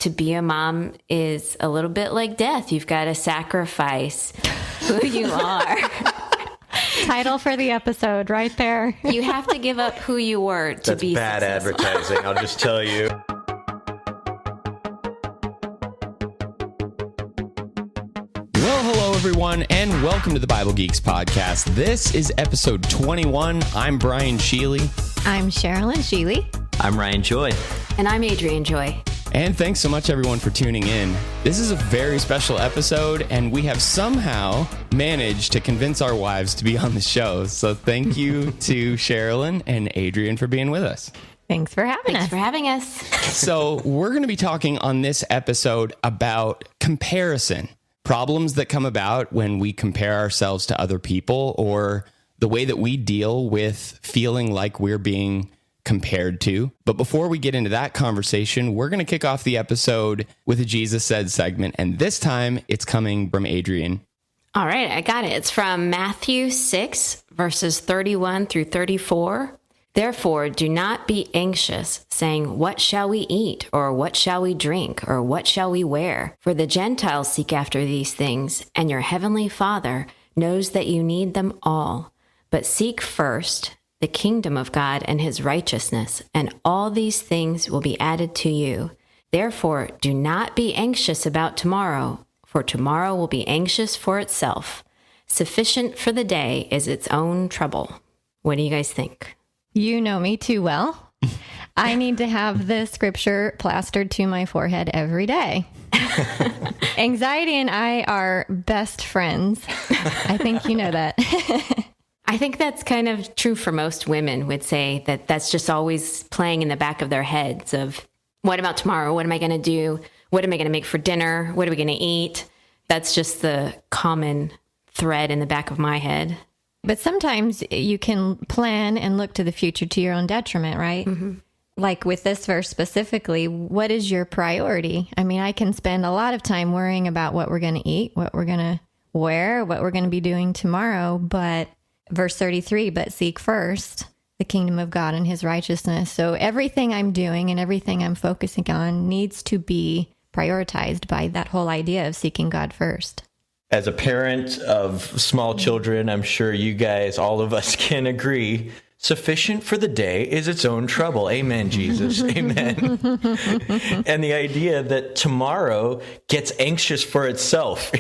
to be a mom is a little bit like death. You've got to sacrifice who you are. Title for the episode right there. You have to give up who you were to be bad successful. advertising, I'll just tell you. Well, hello, everyone, and welcome to the Bible Geeks podcast. This is episode 21. I'm Brian Sheely. I'm Sherilyn Sheely. I'm Ryan Joy. And I'm Adrian Joy. And thanks so much, everyone, for tuning in. This is a very special episode, and we have somehow managed to convince our wives to be on the show. So thank you to Sherilyn and Adrian for being with us. Thanks for having us. Thanks for having us. So we're going to be talking on this episode about comparison, problems that come about when we compare ourselves to other people, or the way that we deal with feeling like we're being compared to. But before we get into that conversation, we're going to kick off the episode with a Jesus Said segment. And this time it's coming from Adrian. All right, I got it. It's from Matthew 6, verses 31 through 34. Therefore, do not be anxious, saying, what shall we eat? Or what shall we drink? Or what shall we wear? For the Gentiles seek after these things, and your heavenly Father knows that you need them all. But seek first the kingdom of God and his righteousness, and all these things will be added to you. Therefore, do not be anxious about tomorrow, for tomorrow will be anxious for itself. Sufficient for the day is its own trouble. What do you guys think? You know me too well. I need to have this scripture plastered to my forehead every day. Anxiety and I are best friends. I think you know that. I think that's kind of true for most women, would say that that's just always playing in the back of their heads of, what about tomorrow? What am I going to do? What am I going to make for dinner? What are we going to eat? That's just the common thread in the back of my head. But sometimes you can plan and look to the future to your own detriment, right? Mm-hmm. Like with this verse specifically, what is your priority? I mean, I can spend a lot of time worrying about what we're going to eat, what we're going to wear, what we're going to be doing tomorrow, but verse 33, but seek first the kingdom of God and his righteousness. So everything I'm doing and everything I'm focusing on needs to be prioritized by that whole idea of seeking God first. As a parent of small children, I'm sure you guys, all of us can agree, sufficient for the day is its own trouble. Amen, Jesus. Amen. And the idea that tomorrow gets anxious for itself,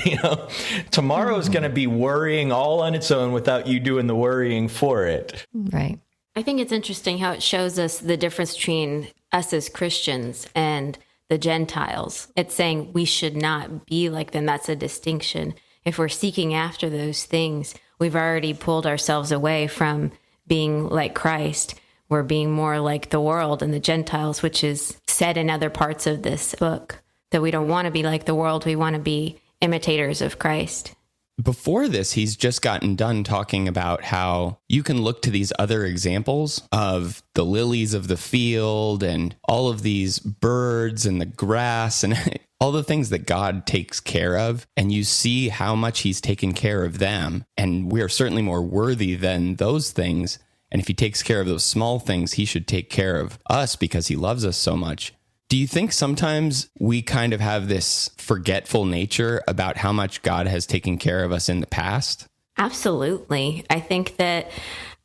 tomorrow is going to be worrying all on its own without you doing the worrying for it. Right. I think it's interesting how it shows us the difference between us as Christians and the Gentiles. It's saying we should not be like them. That's a distinction. If we're seeking after those things, we've already pulled ourselves away from being like Christ. We're being more like the world and the Gentiles, which is said in other parts of this book, that we don't want to be like the world. We want to be imitators of Christ. Before this, he's just gotten done talking about how you can look to these other examples of the lilies of the field and all of these birds and the grass and all the things that God takes care of. And you see how much he's taken care of them. And we are certainly more worthy than those things. And if he takes care of those small things, he should take care of us because he loves us so much. Do you think sometimes we kind of have this forgetful nature about how much God has taken care of us in the past? Absolutely. I think that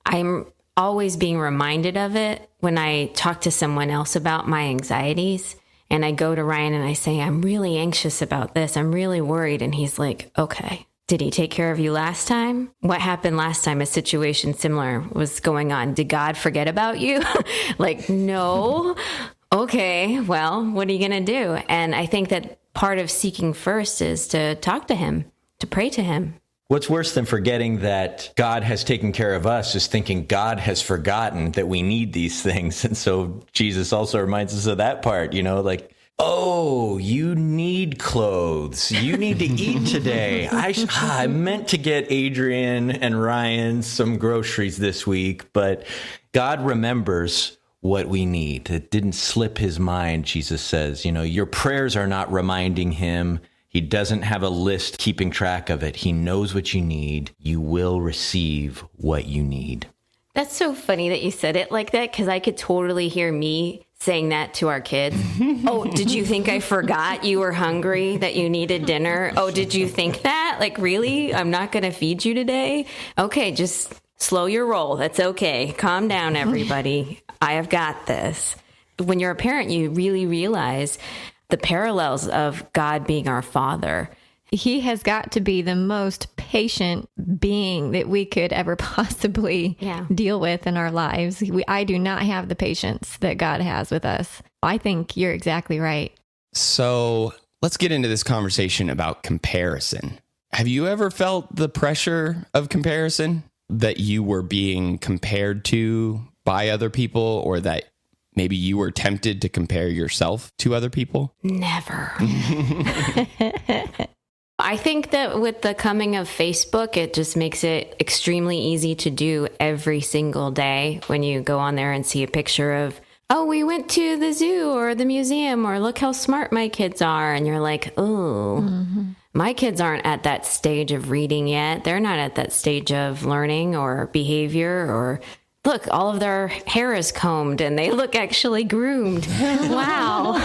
I'm always being reminded of it when I talk to someone else about my anxieties. And I go to Ryan and I say, I'm really anxious about this. I'm really worried. And he's like, okay, did he take care of you last time? What happened last time a situation similar was going on? Did God forget about you? Like, no. Okay, well, what are you going to do? And I think that part of seeking first is to talk to him, to pray to him. What's worse than forgetting that God has taken care of us is thinking God has forgotten that we need these things. And so Jesus also reminds us of that part, like, oh, you need clothes. You need to eat today. I meant to get Adrian and Ryan some groceries this week, but God remembers what we need. It didn't slip his mind, Jesus says. Your prayers are not reminding him. He doesn't have a list keeping track of it. He knows what you need. You will receive what you need. That's so funny that you said it like that, because I could totally hear me saying that to our kids. Oh, did you think I forgot you were hungry, that you needed dinner? Oh, did you think that? Like, really? I'm not going to feed you today? Okay, just slow your roll. That's okay. Calm down, everybody. I have got this. When you're a parent, you really realize the parallels of God being our Father. He has got to be the most patient being that we could ever possibly deal with in our lives. I do not have the patience that God has with us. I think you're exactly right. So let's get into this conversation about comparison. Have you ever felt the pressure of comparison, that you were being compared to by other people, or that maybe you were tempted to compare yourself to other people? Never. I think that with the coming of Facebook, it just makes it extremely easy to do every single day when you go on there and see a picture of, oh, we went to the zoo or the museum, or look how smart my kids are. And you're like, oh, my kids aren't at that stage of reading yet. They're not at that stage of learning or behavior, or look, all of their hair is combed and they look actually groomed. Wow.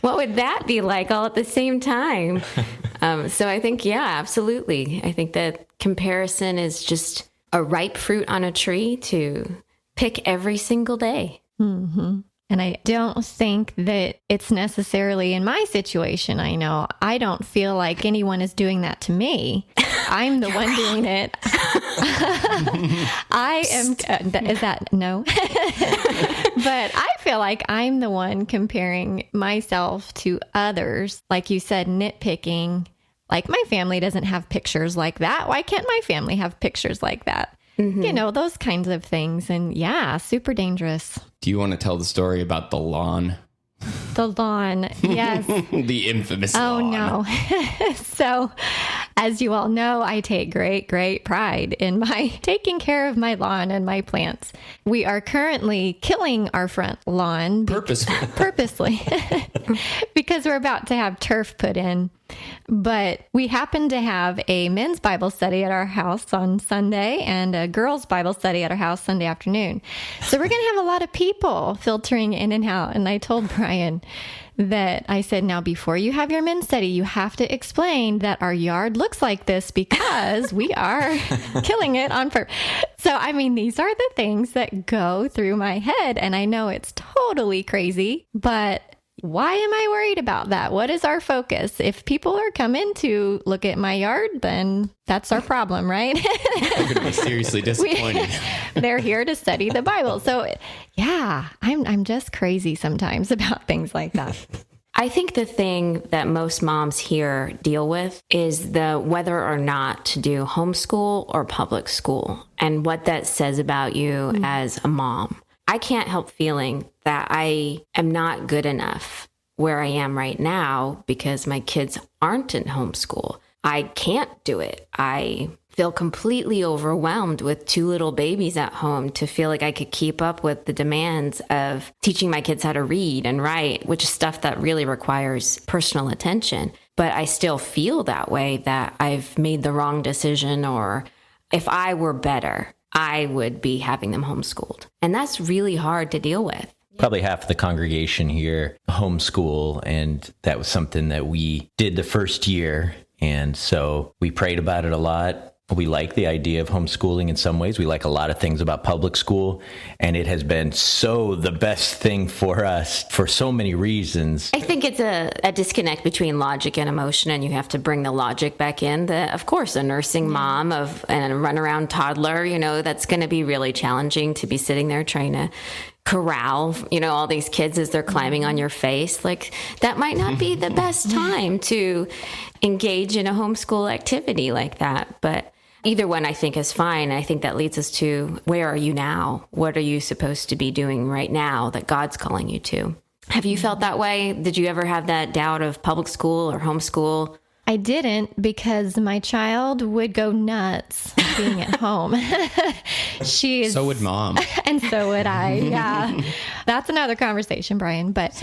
What would that be like all at the same time? So I think, yeah, absolutely. I think that comparison is just a ripe fruit on a tree to pick every single day. Mm-hmm. And I don't think that it's necessarily in my situation. I don't feel like anyone is doing that to me. I'm the one doing it. I am. Is that no? But I feel like I'm the one comparing myself to others. Like you said, nitpicking. Like, my family doesn't have pictures like that. Why can't my family have pictures like that? Mm-hmm. Those kinds of things. And yeah, super dangerous. Do you want to tell the story about the lawn? The lawn, yes. The infamous lawn. Oh, no. So, as you all know, I take great, great pride in my taking care of my lawn and my plants. We are currently killing our front lawn. Purposely. Because we're about to have turf put in. But we happen to have a men's Bible study at our house on Sunday and a girls' Bible study at our house Sunday afternoon. So we're going to have a lot of people filtering in and out. And I told Brian that I said, now, before you have your men's study, you have to explain that our yard looks like this because we are killing it on purpose. So, these are the things that go through my head. And I know it's totally crazy, but why am I worried about that? What is our focus? If people are coming to look at my yard, then that's our problem, right? They're going to be seriously disappointed. They're here to study the Bible. So yeah, I'm just crazy sometimes about things like that. I think the thing that most moms here deal with is the whether or not to do homeschool or public school, and what that says about you as a mom. I can't help feeling that I am not good enough where I am right now because my kids aren't in homeschool. I can't do it. I feel completely overwhelmed with 2 little babies at home to feel like I could keep up with the demands of teaching my kids how to read and write, which is stuff that really requires personal attention. But I still feel that way, that I've made the wrong decision, or if I were better, I would be having them homeschooled. And that's really hard to deal with. Probably half of the congregation here homeschool, and that was something that we did the first year. And so we prayed about it a lot. We like the idea of homeschooling in some ways. We like a lot of things about public school, and it has been so the best thing for us for so many reasons. I think it's a disconnect between logic and emotion, and you have to bring the logic back in. Of course, a nursing mom and a runaround toddler, that's going to be really challenging to be sitting there trying to corral, all these kids as they're climbing on your face. Like, that might not be the best time to engage in a homeschool activity like that. But either one, I think, is fine. I think that leads us to, where are you now? What are you supposed to be doing right now that God's calling you to? Have you felt that way? Did you ever have that doubt of public school or homeschool? I didn't, because my child would go nuts being at home. So would mom. And so would I. Yeah. That's another conversation, Brian. But,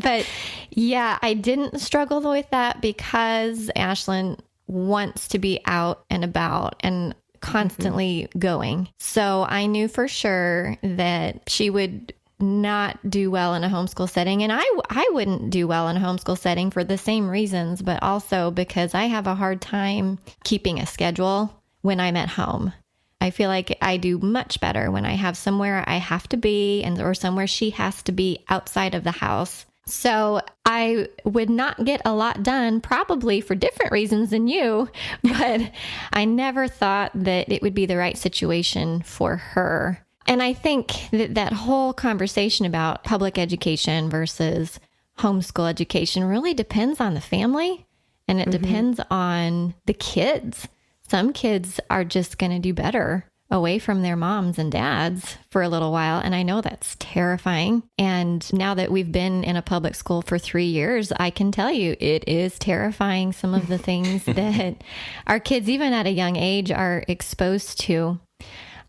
but yeah, I didn't struggle with that because Ashlyn wants to be out and about and constantly going. So I knew for sure that she would not do well in a homeschool setting. And I wouldn't do well in a homeschool setting for the same reasons, but also because I have a hard time keeping a schedule when I'm at home. I feel like I do much better when I have somewhere I have to be or somewhere she has to be outside of the house. So I would not get a lot done, probably for different reasons than you, but I never thought that it would be the right situation for her. And I think that whole conversation about public education versus homeschool education really depends on the family, and it depends on the kids. Some kids are just going to do better away from their moms and dads for a little while. And I know that's terrifying. And now that we've been in a public school for 3 years, I can tell you it is terrifying, some of the things that our kids, even at a young age, are exposed to.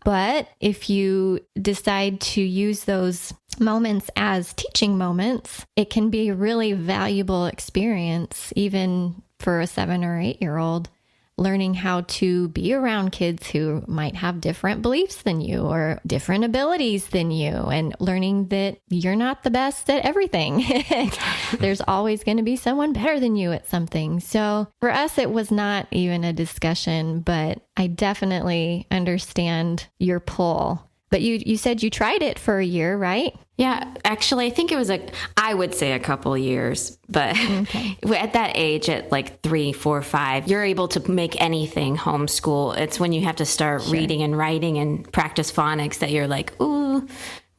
But if you decide to use those moments as teaching moments, it can be a really valuable experience, even for a 7 or 8-year-old. Learning how to be around kids who might have different beliefs than you or different abilities than you, and learning that you're not the best at everything. There's always going to be someone better than you at something. So for us, it was not even a discussion, but I definitely understand your pull. But you said you tried it for a year, right? Yeah, actually, I think it was I would say a couple years, but at that age, at like 3, 4, 5, you're able to make anything homeschool. It's when you have to start reading and writing and practice phonics that you're like, ooh,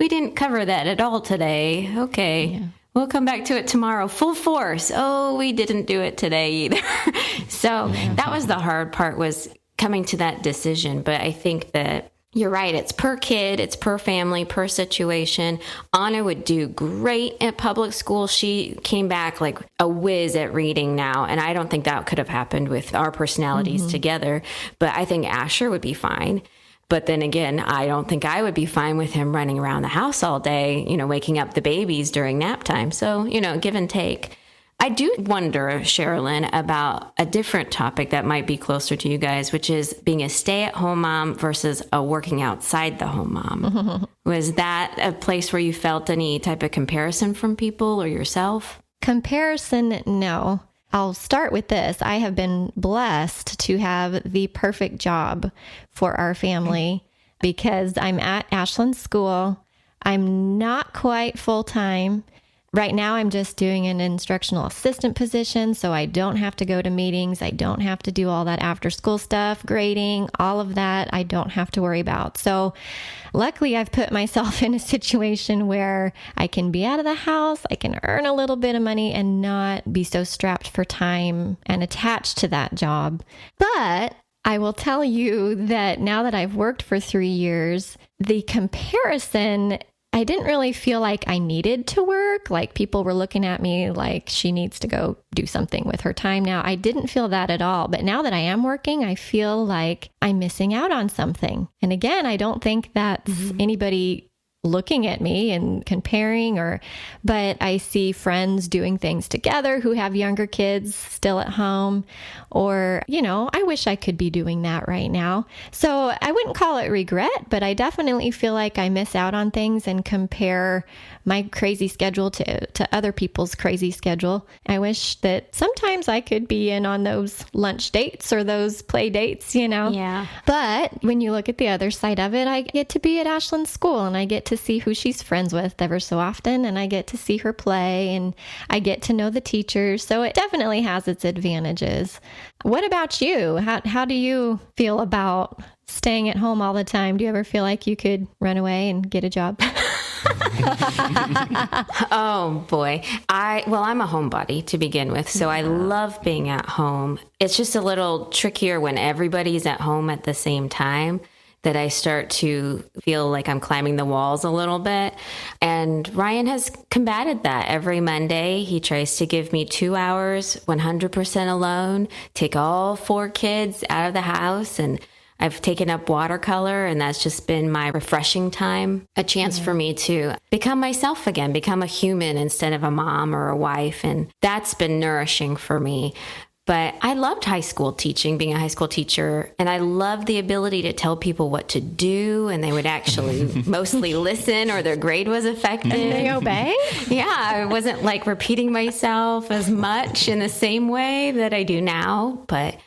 we didn't cover that at all today. Okay. Yeah. We'll come back to it tomorrow, full force. Oh, we didn't do it today either. So that was the hard part, was coming to that decision. But I think that you're right. It's per kid, it's per family, per situation. Anna would do great at public school. She came back like a whiz at reading now. And I don't think that could have happened with our personalities together. But I think Asher would be fine. But then again, I don't think I would be fine with him running around the house all day, waking up the babies during nap time. So, give and take. I do wonder, Sherilyn, about a different topic that might be closer to you guys, which is being a stay-at-home mom versus a working outside the home mom. Was that a place where you felt any type of comparison from people or yourself? Comparison, no. I'll start with this. I have been blessed to have the perfect job for our family because I'm at Ashland School. I'm not quite full-time. Right now, I'm just doing an instructional assistant position, so I don't have to go to meetings. I don't have to do all that after school stuff, grading, all of that I don't have to worry about. So luckily, I've put myself in a situation where I can be out of the house, I can earn a little bit of money and not be so strapped for time and attached to that job. But I will tell you that now that I've worked for 3 years, the comparison, I didn't really feel like I needed to work. Like people were looking at me like she needs to go do something with her time now. I didn't feel that at all. But now that I am working, I feel like I'm missing out on something. And again, I don't think that's anybody looking at me and comparing, but I see friends doing things together who have younger kids still at home, or, I wish I could be doing that right now. So I wouldn't call it regret, but I definitely feel like I miss out on things and compare my crazy schedule to other people's crazy schedule. I wish that sometimes I could be in on those lunch dates or those play dates, Yeah. But when you look at the other side of it, I get to be at Ashland School and I get to see who she's friends with ever so often, and I get to see her play and I get to know the teachers. So it definitely has its advantages. What about you? How do you feel about staying at home all the time? Do you ever feel like you could run away and get a job? Oh boy. I'm a homebody to begin with, so I love being at home. It's just a little trickier when everybody's at home at the same time, that I start to feel like I'm climbing the walls a little bit. And Ryan has combated that. Every Monday, he tries to give me 2 hours, 100% alone, take all 4 kids out of the house. And I've taken up watercolor, and that's just been my refreshing time, a chance for me to become myself again, become a human instead of a mom or a wife. And that's been nourishing for me. But I loved high school teaching, being a high school teacher, and I loved the ability to tell people what to do, and they would actually mostly listen, or their grade was affected. And they obey? Yeah, I wasn't like repeating myself as much in the same way that I do now, but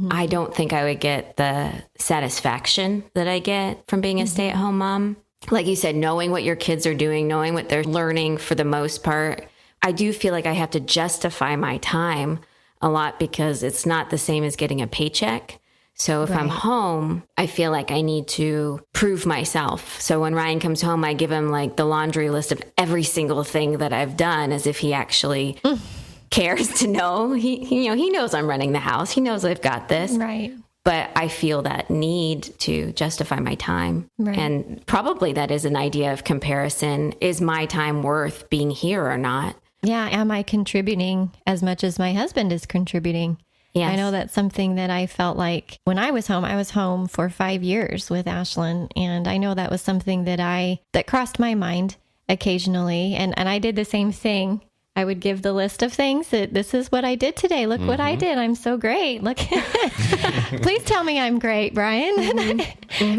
I don't think I would get the satisfaction that I get from being a stay-at-home mom. Like you said, knowing what your kids are doing, knowing what they're learning for the most part. I do feel like I have to justify my time a lot because it's not the same as getting a paycheck. So if I'm home, I feel like I need to prove myself. So when Ryan comes home, I give him like the laundry list of every single thing that I've done, as if he actually cares to know. He knows I'm running the house. He knows I've got this. Right. But I feel that need to justify my time. Right. And probably that is an idea of comparison. Is my time worth being here or not? Yeah. Am I contributing as much as my husband is contributing? Yes. I know that's something that I felt like when I was home for 5 years with Ashlyn. And I know that was something that crossed my mind occasionally. And I did the same thing. I would give the list of things that this is what I did today. Look what I did. I'm so great. Look, please tell me I'm great, Brian.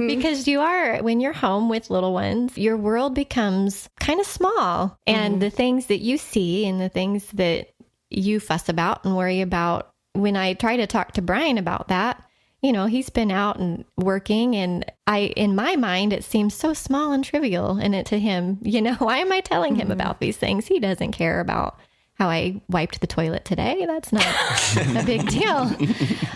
Because you are, when you're home with little ones, your world becomes kind of small. And the things that you see and the things that you fuss about and worry about, when I try to talk to Brian about that, he's been out and working, and in my mind, it seems so small and trivial. And to him, why am I telling him about these things? He doesn't care about how I wiped the toilet today. That's not a big deal.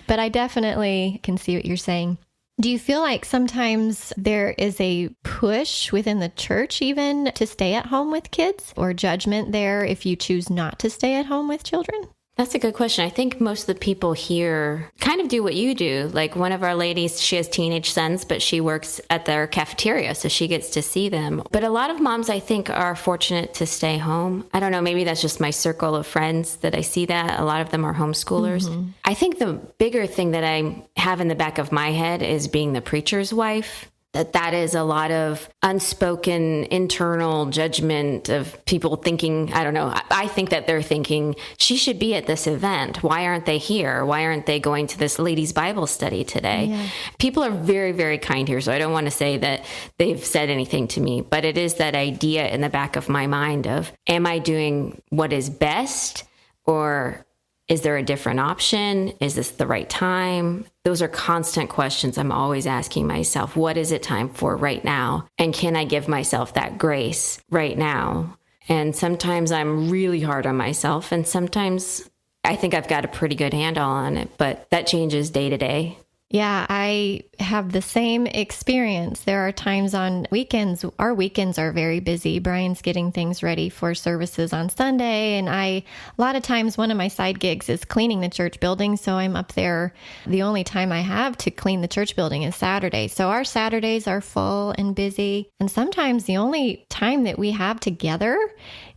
But I definitely can see what you're saying. Do you feel like sometimes there is a push within the church even to stay at home with kids, or judgment there if you choose not to stay at home with children? That's a good question. I think most of the people here kind of do what you do. Like one of our ladies, she has teenage sons, but she works at their cafeteria, so she gets to see them. But a lot of moms, I think, are fortunate to stay home. I don't know, maybe that's just my circle of friends that I see that. A lot of them are homeschoolers. I think the bigger thing that I have in the back of my head is being the preacher's wife. That is a lot of unspoken internal judgment of people thinking, I don't know, I think that they're thinking, she should be at this event. Why aren't they here? Why aren't they going to this ladies' Bible study today? Yeah. People are very, very kind here, so I don't want to say that they've said anything to me, but it is that idea in the back of my mind of, am I doing what is best, or is there a different option? Is this the right time? Those are constant questions I'm always asking myself. What is it time for right now? And can I give myself that grace right now? And sometimes I'm really hard on myself, and sometimes I think I've got a pretty good handle on it, but that changes day to day. Yeah, I have the same experience. There are times on weekends, our weekends are very busy. Brian's getting things ready for services on Sunday. And a lot of times, one of my side gigs is cleaning the church building. So I'm up there. The only time I have to clean the church building is Saturday. So our Saturdays are full and busy. And sometimes the only time that we have together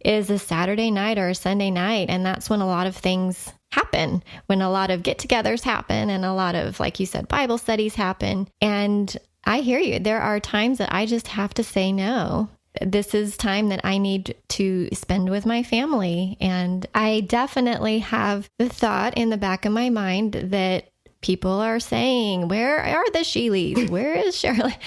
is a Saturday night or a Sunday night. And that's when a lot of things happen, when a lot of get-togethers happen and a lot of, like you said, Bible studies happen. And I hear you. There are times that I just have to say no. This is time that I need to spend with my family. And I definitely have the thought in the back of my mind that people are saying, where are the Sheelys? Where is Shirley?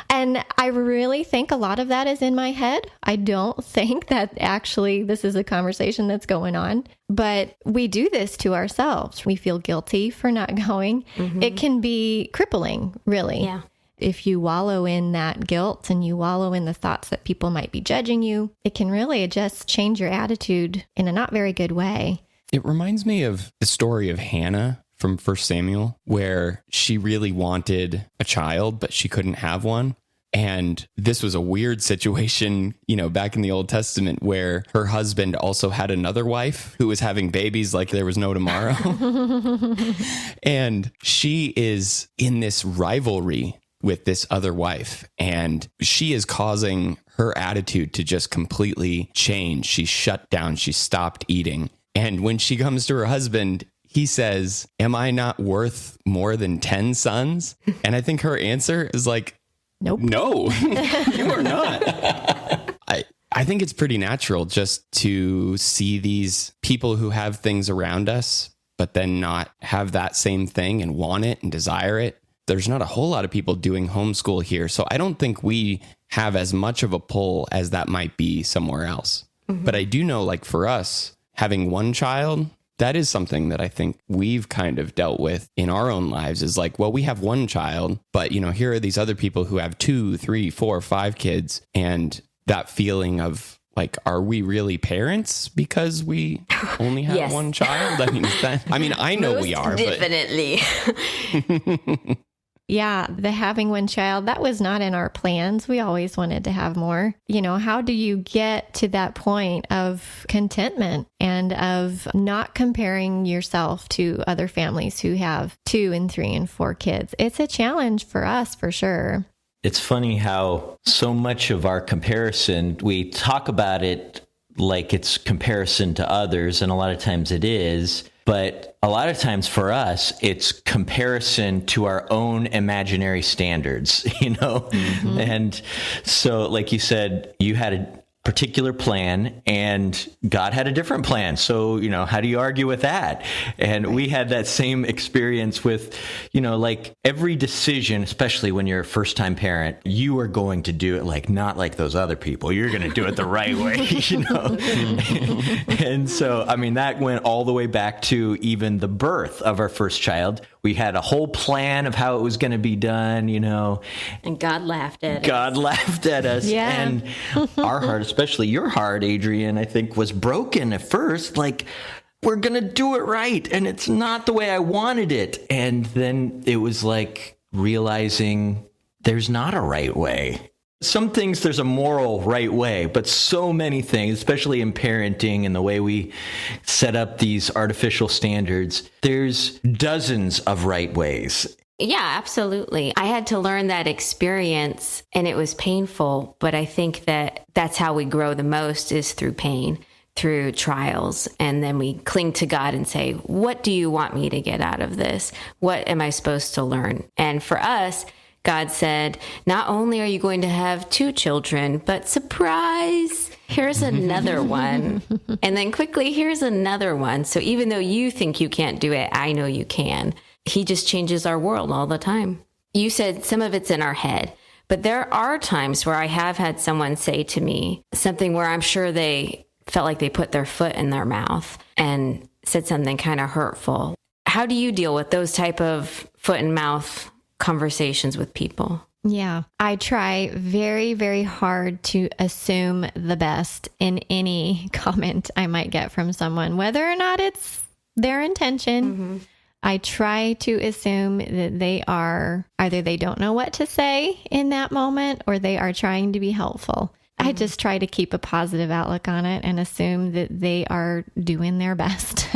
And I really think a lot of that is in my head. I don't think that actually this is a conversation that's going on, but we do this to ourselves. We feel guilty for not going. It can be crippling, really. Yeah. If you wallow in that guilt and you wallow in the thoughts that people might be judging you, it can really just change your attitude in a not very good way. It reminds me of the story of Hannah from 1 Samuel, where she really wanted a child, but she couldn't have one. And this was a weird situation, back in the Old Testament, where her husband also had another wife who was having babies like there was no tomorrow. And she is in this rivalry with this other wife, and she is causing her attitude to just completely change. She shut down. She stopped eating. And when she comes to her husband, he says, am I not worth more than 10 sons? And I think her answer is like, nope. No, you are not. I think it's pretty natural just to see these people who have things around us but then not have that same thing and want it and desire it. There's not a whole lot of people doing homeschool here. So I don't think we have as much of a pull as that might be somewhere else. But I do know, like for us, having one child, that is something that I think we've kind of dealt with in our own lives is like, well, we have one child, but here are these other people who have 2, 3, 4, 5 kids. And that feeling of like, are we really parents because we only have Yes. one child? I know we are, Definitely. Yeah, the having one child, that was not in our plans. We always wanted to have more. How do you get to that point of contentment and of not comparing yourself to other families who have 2 and 3 and 4 kids? It's a challenge for us, for sure. It's funny how so much of our comparison, we talk about it like it's comparison to others, and a lot of times it is. But a lot of times for us, it's comparison to our own imaginary standards, And so, like you said, you had a particular plan and God had a different plan. So, how do you argue with that? And we had that same experience with, like every decision, especially when you're a first time parent, you are going to do it like, not like those other people. You're going to do it the right way, And so, that went all the way back to even the birth of our first child. We had a whole plan of how it was going to be done, And God laughed at us. God laughed at us. Yeah. And our heart, especially your heart, Adrian, I think was broken at first. Like, we're going to do it right. And it's not the way I wanted it. And then it was like realizing there's not a right way. Some things there's a moral right way, but so many things, especially in parenting and the way we set up these artificial standards, there's dozens of right ways. Yeah, absolutely. I had to learn that experience and it was painful, but I think that that's how we grow the most is through pain, through trials. And then we cling to God and say, what do you want me to get out of this? What am I supposed to learn? And for us, God said, not only are you going to have 2 children, but surprise, here's another one. And then quickly, here's another one. So even though you think you can't do it, I know you can. He just changes our world all the time. You said some of it's in our head, but there are times where I have had someone say to me something where I'm sure they felt like they put their foot in their mouth and said something kind of hurtful. How do you deal with those type of foot and mouth conversations with people? Yeah, I try very, very hard to assume the best in any comment I might get from someone, whether or not it's their intention. I try to assume that they are either they don't know what to say in that moment or they are trying to be helpful. I just try to keep a positive outlook on it and assume that they are doing their best.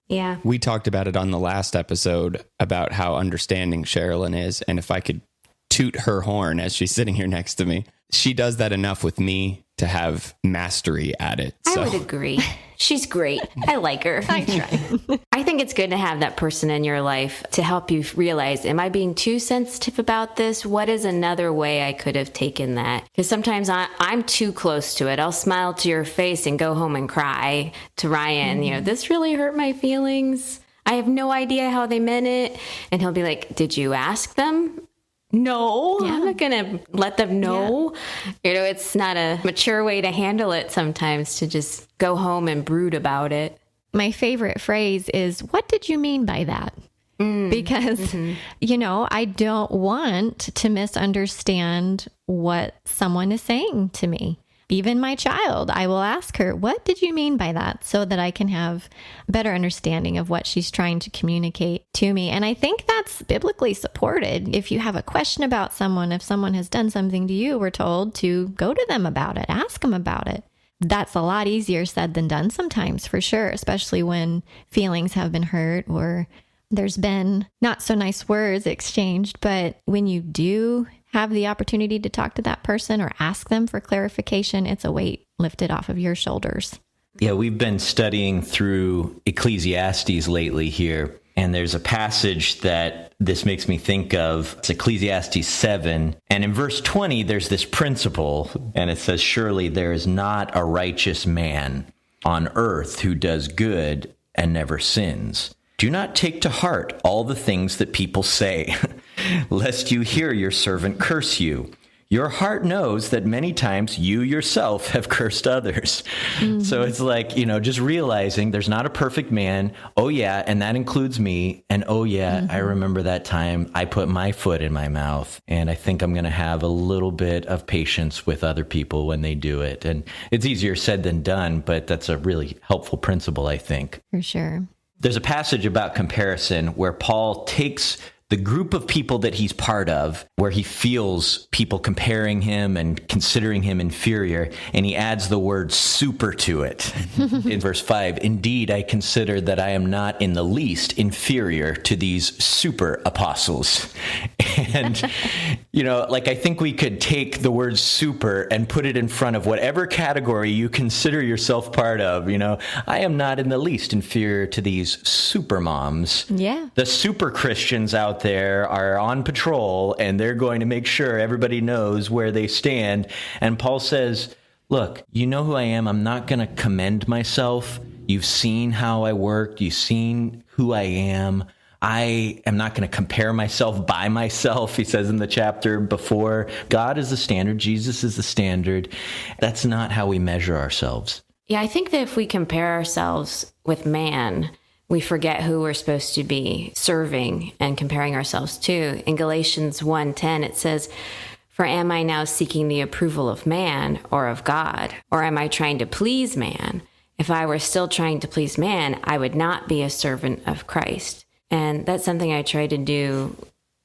Yeah. We talked about it on the last episode about how understanding Sherilyn is. And if I could toot her horn as she's sitting here next to me, she does that enough with me to have mastery at it. I would agree. She's great. I like her. I try. I think it's good to have that person in your life to help you realize, am I being too sensitive about this? What is another way I could have taken that? Because sometimes I'm too close to it. I'll smile to your face and go home and cry to Ryan, this really hurt my feelings. I have no idea how they meant it. And he'll be like, did you ask them? No, I'm not going to let them know. Yeah. It's not a mature way to handle it sometimes to just go home and brood about it. My favorite phrase is, what did you mean by that? Because, I don't want to misunderstand what someone is saying to me. Even my child, I will ask her, what did you mean by that? So that I can have a better understanding of what she's trying to communicate to me. And I think that's biblically supported. If you have a question about someone, if someone has done something to you, we're told to go to them about it, ask them about it. That's a lot easier said than done sometimes, for sure, especially when feelings have been hurt or there's been not so nice words exchanged. But when you do have the opportunity to talk to that person or ask them for clarification, it's a weight lifted off of your shoulders. Yeah, we've been studying through Ecclesiastes lately here, and there's a passage that this makes me think of. It's Ecclesiastes 7, and in verse 20, there's this principle, and it says, surely there is not a righteous man on earth who does good and never sins. Do not take to heart all the things that people say, lest you hear your servant curse you. Your heart knows that many times you yourself have cursed others. Mm-hmm. So it's like, just realizing there's not a perfect man. Oh, yeah. And that includes me. And oh, yeah, I remember that time I put my foot in my mouth. And I think I'm going to have a little bit of patience with other people when they do it. And it's easier said than done, but that's a really helpful principle, I think. For sure. There's a passage about comparison where Paul takes the group of people that he's part of, where he feels people comparing him and considering him inferior, and he adds the word super to it. In verse 5, indeed, I consider that I am not in the least inferior to these super apostles. And, I think we could take the word super and put it in front of whatever category you consider yourself part of. I am not in the least inferior to these super moms. Yeah. The super Christians out there are on patrol, and they're going to make sure everybody knows where they stand. And Paul says, look, you know who I am. I'm not going to commend myself. You've seen how I worked. You've seen who I am. I am not going to compare myself by myself, he says in the chapter before. God is the standard. Jesus is the standard. That's not how we measure ourselves. Yeah, I think that if we compare ourselves with man, we forget who we're supposed to be serving and comparing ourselves to. In Galatians 1:10, it says, for am I now seeking the approval of man or of God? Or am I trying to please man? If I were still trying to please man, I would not be a servant of Christ. And that's something I try to do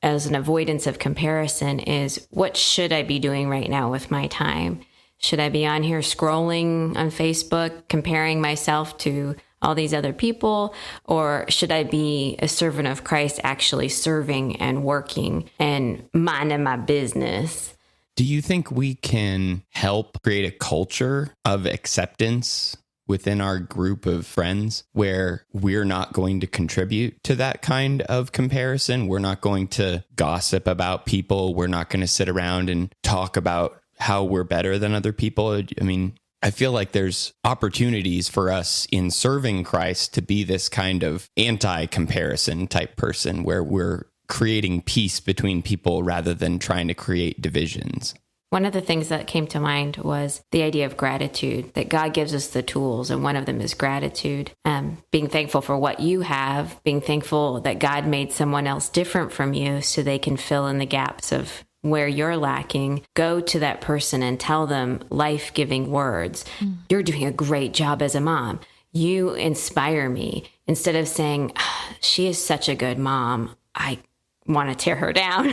as an avoidance of comparison is, what should I be doing right now with my time? Should I be on here scrolling on Facebook, comparing myself to all these other people? Or should I be a servant of Christ, actually serving and working and minding my business? Do you think we can help create a culture of acceptance within our group of friends where we're not going to contribute to that kind of comparison? We're not going to gossip about people. We're not going to sit around and talk about how we're better than other people. I mean, I feel like there's opportunities for us in serving Christ to be this kind of anti-comparison type person where we're creating peace between people rather than trying to create divisions. One of the things that came to mind was the idea of gratitude, that God gives us the tools, and one of them is gratitude. Being thankful for what you have, being thankful that God made someone else different from you so they can fill in the gaps of where you're lacking. Go to that person and tell them life-giving words. You're doing a great job as a mom. You inspire me. Instead of saying, she is such a good mom, I want to tear her down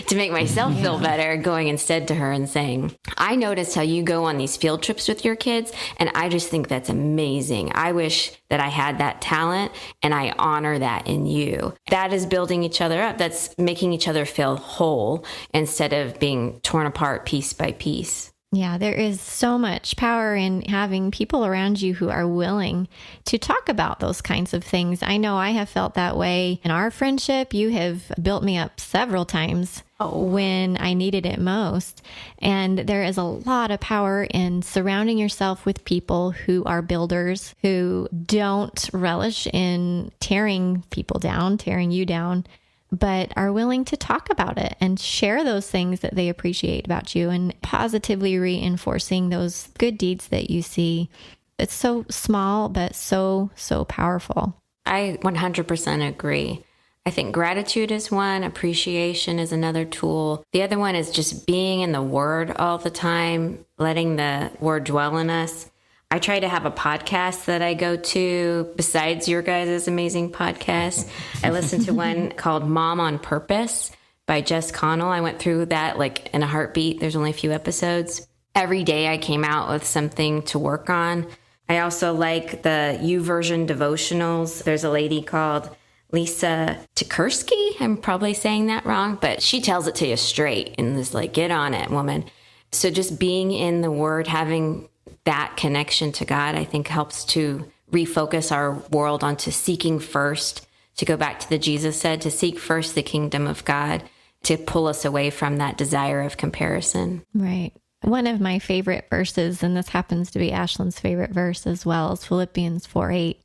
to make myself feel better, going instead to her and saying, I noticed how you go on these field trips with your kids, and I just think that's amazing. I wish that I had that talent, and I honor that in you. That is building each other up. That's making each other feel whole instead of being torn apart piece by piece. Yeah, there is so much power in having people around you who are willing to talk about those kinds of things. I know I have felt that way in our friendship. You have built me up several times when I needed it most. And there is a lot of power in surrounding yourself with people who are builders, who don't relish in tearing people down, tearing you down, but are willing to talk about it and share those things that they appreciate about you and positively reinforcing those good deeds that you see. It's so small, but so powerful. I 100% agree. I think gratitude is one, appreciation is another tool. The other one is just being in the Word all the time, letting the Word dwell in us. I try to have a podcast that I go to besides your guys' amazing podcast. I listen to one called Mom on Purpose by Jess Connell. I went through that like in a heartbeat. There's only a few episodes. Every day I came out with something to work on. I also like the YouVersion devotionals. There's a lady called Lisa Tikursky. I'm probably saying that wrong, but she tells it to you straight and is like, get on it, woman. So just being in the Word, having that connection to God, I think helps to refocus our world onto seeking first, to go back to the Jesus said, to seek first the kingdom of God, to pull us away from that desire of comparison. Right. One of my favorite verses, and this happens to be Ashlyn's favorite verse as well, is Philippians 4:8.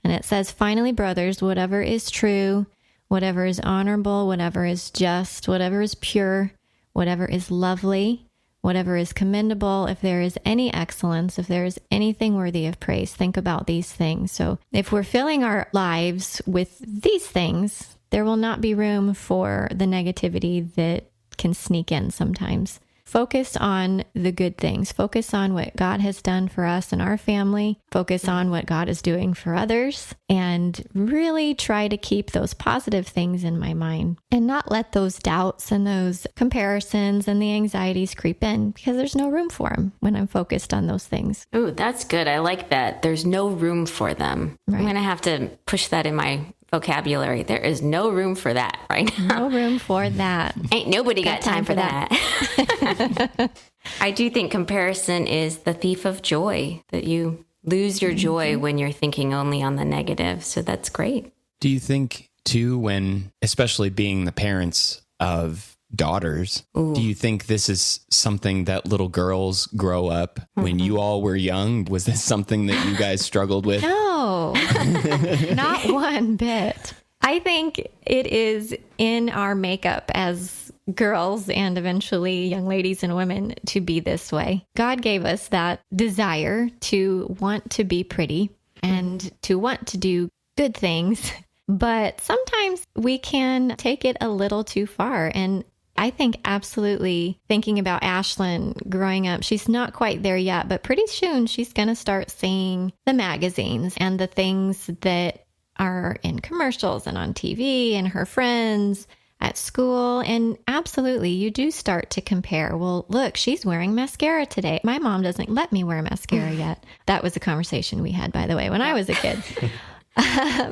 And it says, finally, brothers, whatever is true, whatever is honorable, whatever is just, whatever is pure, whatever is lovely, whatever is commendable, if there is any excellence, if there is anything worthy of praise, think about these things. So if we're filling our lives with these things, there will not be room for the negativity that can sneak in sometimes. Focus on the good things. Focus on what God has done for us and our family. Focus on what God is doing for others. And really try to keep those positive things in my mind and not let those doubts and those comparisons and the anxieties creep in, because there's no room for them when I'm focused on those things. Ooh, that's good. I like that. There's no room for them. Right. I'm going to have to push that in my vocabulary. There is no room for that right now. No room for that. Ain't nobody got time for that. I do think comparison is the thief of joy, that you lose your joy when you're thinking only on the negative. So that's great. Do you think, too, when, especially being the parents of daughters, do you think this is something that little girls grow up when you all were young? Was this something that you guys struggled with? No, not one bit. I think it is in our makeup as girls and eventually young ladies and women to be this way. God gave us that desire to want to be pretty and to want to do good things, but sometimes we can take it a little too far. And I think absolutely thinking about Ashlyn growing up, she's not quite there yet, but pretty soon she's going to start seeing the magazines and the things that are in commercials and on TV and her friends at school. And absolutely, you do start to compare. Well, look, she's wearing mascara today. My mom doesn't let me wear mascara yet. That was a conversation we had, by the way, when I was a kid.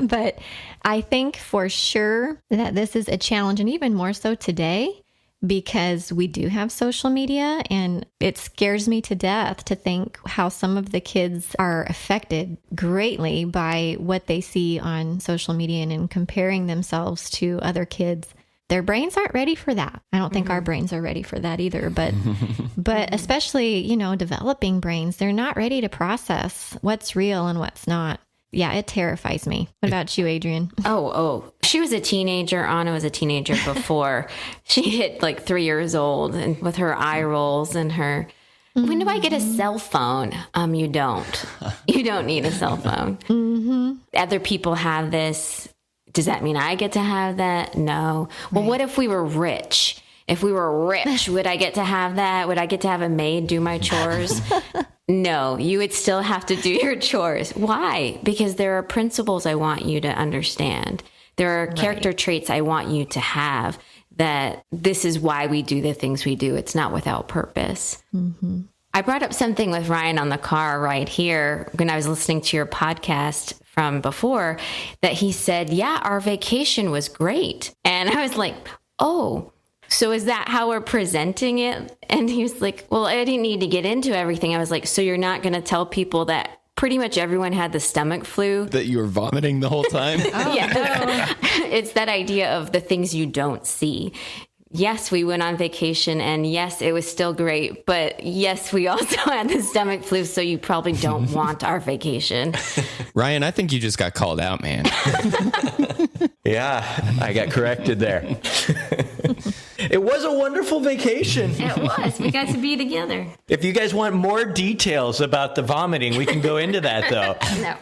But I think for sure that this is a challenge, and even more so today, because we do have social media, and it scares me to death to think how some of the kids are affected greatly by what they see on social media and in comparing themselves to other kids. Their brains aren't ready for that. I don't think our brains are ready for that either, but especially, developing brains, they're not ready to process what's real and what's not. Yeah, it terrifies me. What about you, Adrian? Oh, she was a teenager. Anna was a teenager before she hit like 3 years old, and with her eye rolls and her, when do I get a cell phone? You don't. You don't need a cell phone. Other people have this. Does that mean I get to have that? No. Well, what if we were rich? If we were rich, would I get to have that? Would I get to have a maid do my chores? No, you would still have to do your chores. Why? Because there are principles I want you to understand. There are character traits I want you to have, that this is why we do the things we do. It's not without purpose. I brought up something with Ryan on the car right here when I was listening to your podcast from before, that he said, yeah, our vacation was great. And I was like, oh, so is that how we're presenting it? And he was like, well, I didn't need to get into everything. I was like, so you're not going to tell people that pretty much everyone had the stomach flu? That you were vomiting the whole time? Yeah. It's that idea of the things you don't see. Yes, we went on vacation, and yes, it was still great. But yes, we also had the stomach flu, so you probably don't want our vacation. Ryan, I think you just got called out, man. Yeah, I got corrected there. It was a wonderful vacation. It was. We got to be together. If you guys want more details about the vomiting, we can go into that, though. No.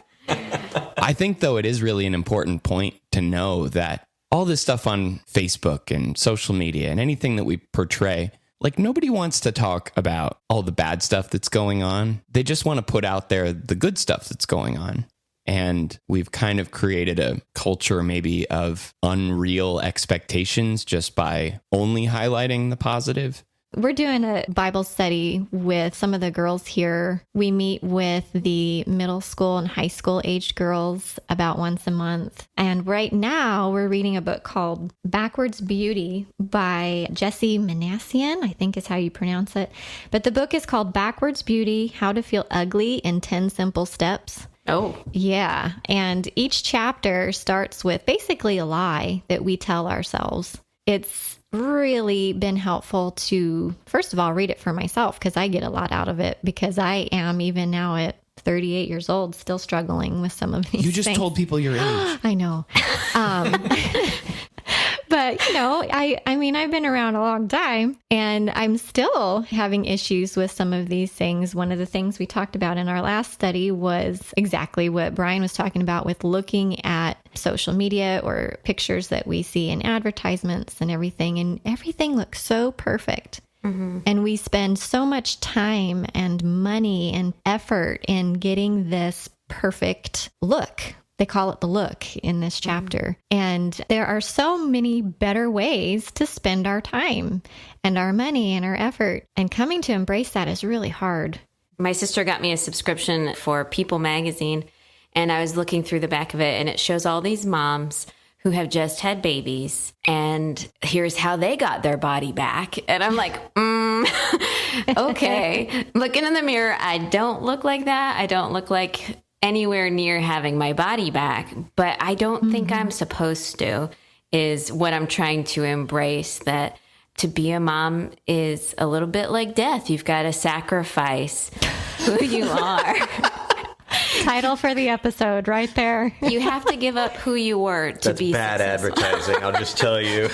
I think, though, it is really an important point to know that all this stuff on Facebook and social media and anything that we portray, like, nobody wants to talk about all the bad stuff that's going on. They just want to put out there the good stuff that's going on. And we've kind of created a culture maybe of unreal expectations just by only highlighting the positive. We're doing a Bible study with some of the girls here. We meet with the middle school and high school aged girls about once a month. And right now we're reading a book called Backwards Beauty by Jesse Manassian, I think is how you pronounce it. But the book is called Backwards Beauty, How to Feel Ugly in 10 Simple Steps. Oh. Yeah. And each chapter starts with basically a lie that we tell ourselves. It's really been helpful to, first of all, read it for myself, because I get a lot out of it, because I am, even now at 38 years old, still struggling with some of these You just things. told people your age. I know. But, I mean, I've been around a long time and I'm still having issues with some of these things. One of the things we talked about in our last study was exactly what Brian was talking about with looking at social media or pictures that we see in advertisements and everything looks so perfect. Mm-hmm. And we spend so much time and money and effort in getting this perfect look. They call it the look in this chapter. Mm-hmm. And there are so many better ways to spend our time and our money and our effort. And coming to embrace that is really hard. My sister got me a subscription for People magazine, and I was looking through the back of it, and it shows all these moms who have just had babies, and here's how they got their body back. And I'm like, okay. Looking in the mirror, I don't look like that. I don't look like anywhere near having my body back, but I don't think I'm supposed to, is what I'm trying to embrace, that to be a mom is a little bit like death. You've got to sacrifice who you are. Title for the episode right there. You have to give up who you were to be bad successful. advertising, I'll just tell you.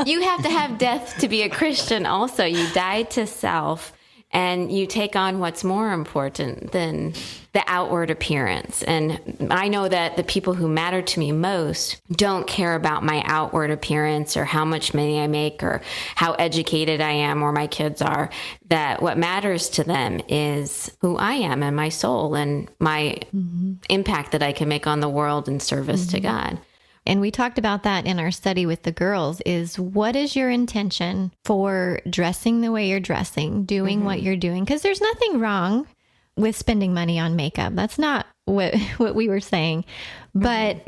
You have to have death to be a Christian also. You die to self and you take on what's more important than the outward appearance. And I know that the people who matter to me most don't care about my outward appearance or how much money I make or how educated I am or my kids are. That what matters to them is who I am and my soul and my impact that I can make on the world in service to God. And we talked about that in our study with the girls, is what is your intention for dressing the way you're dressing, doing what you're doing? Because there's nothing wrong with spending money on makeup. That's not what we were saying. But,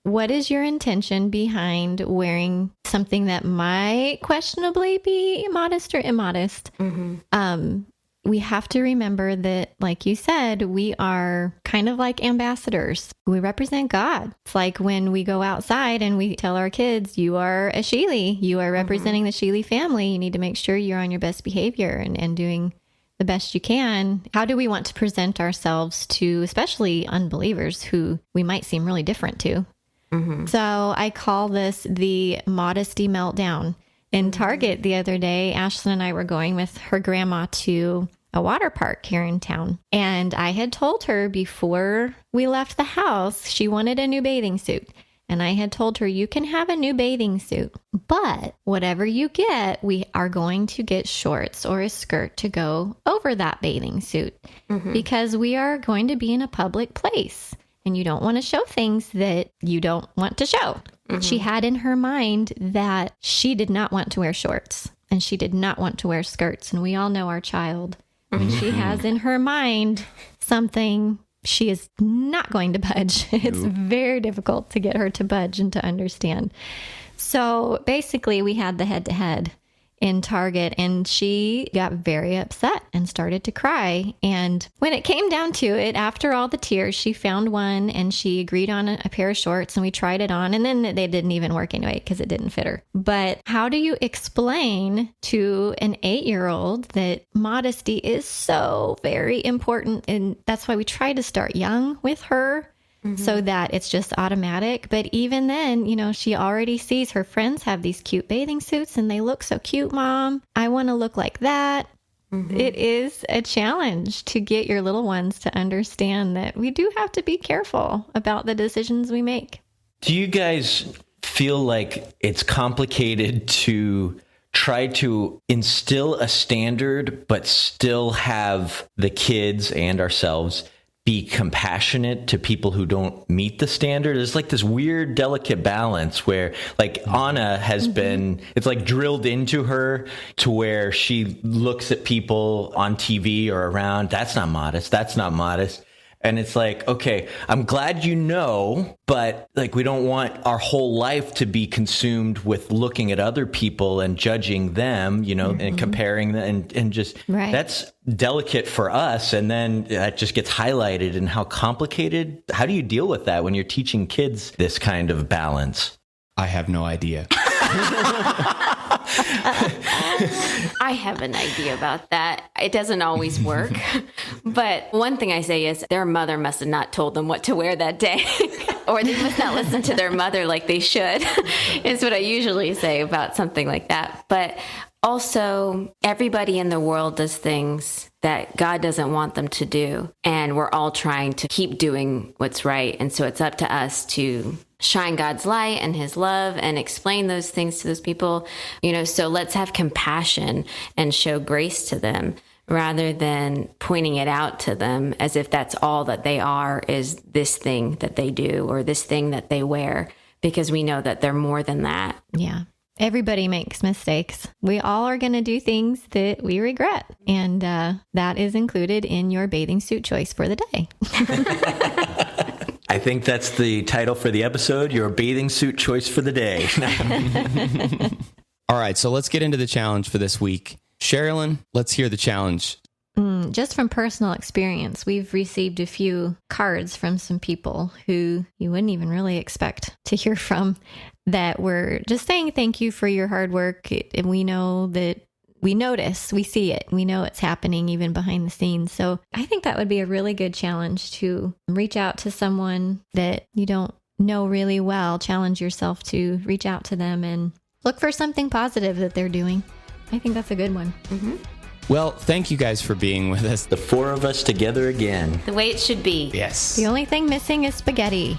what is your intention behind wearing something that might questionably be modest or immodest? We have to remember that, like you said, we are kind of like ambassadors. We represent God. It's like when we go outside and we tell our kids, you are a Sheely. You are representing the Sheely family. You need to make sure you're on your best behavior and doing the best you can. How do we want to present ourselves to especially unbelievers who we might seem really different to? So I call this the modesty meltdown. In Target the other day, Ashlyn and I were going with her grandma to a water park here in town. And I had told her before we left the house, she wanted a new bathing suit. And I had told her, you can have a new bathing suit, but whatever you get, we are going to get shorts or a skirt to go over that bathing suit because we are going to be in a public place and you don't want to show things that you don't want to show. She had in her mind that she did not want to wear shorts and she did not want to wear skirts. And we all know our child. When she has in her mind something, she is not going to budge. It's very difficult to get her to budge and to understand. So basically, we had the head-to-head in Target, and she got very upset and started to cry. And when it came down to it, after all the tears, she found one and she agreed on a pair of shorts, and we tried it on, and then they didn't even work anyway because it didn't fit her. But how do you explain to an 8-year-old that modesty is so very important? And that's why we try to start young with her, so that it's just automatic. But even then, she already sees her friends have these cute bathing suits and they look so cute, Mom. I want to look like that. It is a challenge to get your little ones to understand that we do have to be careful about the decisions we make. Do you guys feel like it's complicated to try to instill a standard, but still have the kids and ourselves be compassionate to people who don't meet the standard? There's like this weird, delicate balance where like Anna has been, it's like drilled into her to where she looks at people on TV or around. That's not modest. That's not modest. And it's like, okay, I'm glad you know, but like we don't want our whole life to be consumed with looking at other people and judging them, and comparing them and just that's delicate for us. And then that just gets highlighted in how complicated. How do you deal with that when you're teaching kids this kind of balance? I have no idea. I have an idea about that. It doesn't always work. But one thing I say is their mother must have not told them what to wear that day. Or they must not listen to their mother like they should, is what I usually say about something like that. But also, everybody in the world does things that God doesn't want them to do. And we're all trying to keep doing what's right. And so it's up to us to shine God's light and his love and explain those things to those people. So let's have compassion and show grace to them, rather than pointing it out to them as if that's all that they are, is this thing that they do or this thing that they wear, because we know that they're more than that. Yeah. Everybody makes mistakes. We all are going to do things that we regret. And that is included in your bathing suit choice for the day. I think that's the title for the episode, your bathing suit choice for the day. All right, so let's get into the challenge for this week. Sherilyn, let's hear the challenge. Just from personal experience, we've received a few cards from some people who you wouldn't even really expect to hear from, that were just saying thank you for your hard work. And we know that we notice, we see it, we know it's happening even behind the scenes. So I think that would be a really good challenge, to reach out to someone that you don't know really well. Challenge yourself to reach out to them and look for something positive that they're doing. I think that's a good one. Mm-hmm. Well, thank you guys for being with us. The four of us together again. The way it should be. Yes. The only thing missing is spaghetti.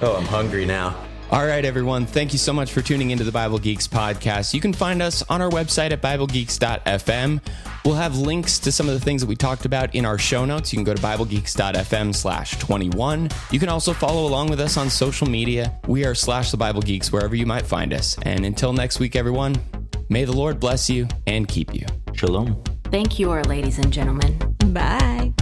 Oh, I'm hungry now. All right, everyone. Thank you so much for tuning into the Bible Geeks podcast. You can find us on our website at BibleGeeks.fm. We'll have links to some of the things that we talked about in our show notes. You can go to BibleGeeks.fm/21. You can also follow along with us on social media. We are /the Bible Geeks wherever you might find us. And until next week, everyone, may the Lord bless you and keep you. Shalom. Thank you, ladies and gentlemen. Bye.